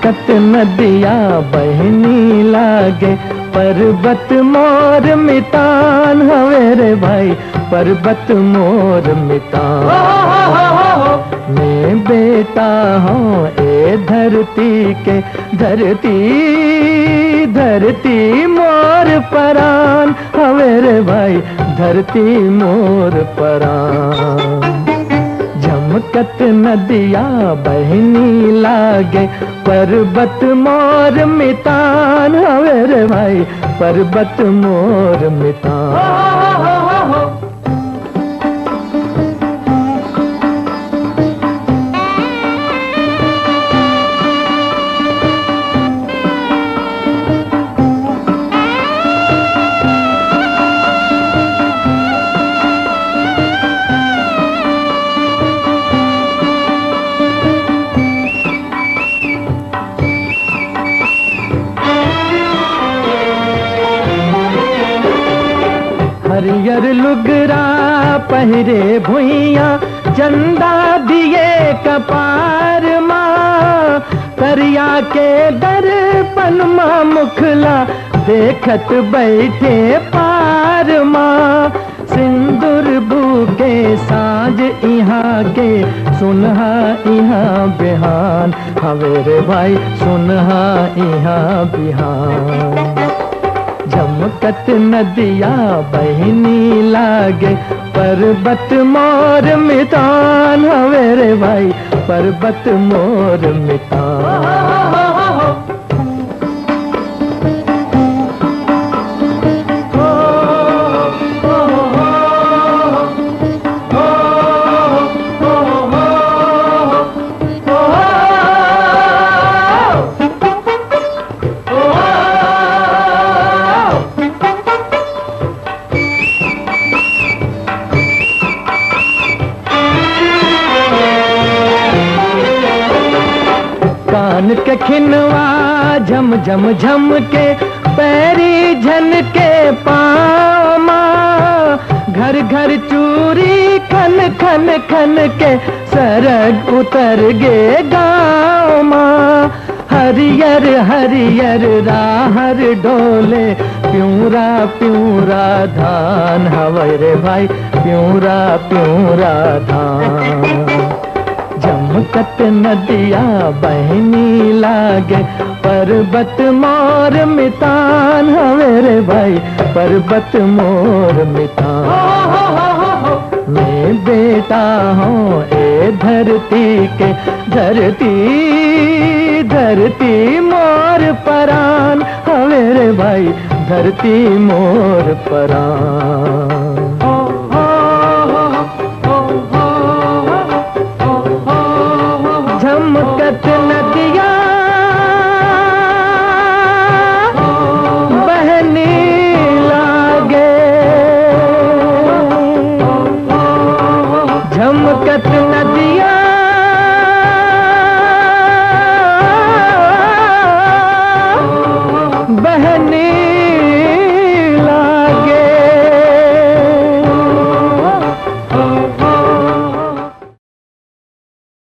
झमकत नदिया बहनी लागे, पर्वत मोर मितान हवे रे भाई, पर्वत मोर मितान। मैं बेटा हूँ ए धरती के, धरती धरती मोर परान हवे रे भाई, धरती मोर परान। झमकत नदिया बहनी लागे, पर्वत मोर मितान हवे रे भाई, पर्वत मोर मितान। हरियर लुगरा पहिरे भुइया, चंदा दिए कपार माँ, करिया के दर्पण माँ मुखला, देखत बैठे पार माँ। सिंदूर बूके साँझ इहाँ के, सुनहा इहाँ बिहान हवे रे भाई, सुनहा इहाँ बिहान। झमकत नदिया बहनी लागे, पर्वत मोर मितान हवे रे भाई, पर्वत मोर मितान। कान के खिनवा झम झम झम के, पैरी झन के पाँव माँ, घर घर चूरी खन खन खन के, सरग उतर गे गाँव माँ। हरियर हरियर राहर डोले, प्यूरा प्यूरा धान हवे रे भाई, प्यूरा प्यूरा धान। झमकत नदिया बहनी लागे, पर्वत मोर मितान हवे रे भाई, पर्वत मोर मितान। मैं बेटा हूँ ए धरती के, धरती धरती मोर परान हवे रे भाई, धरती मोर परान।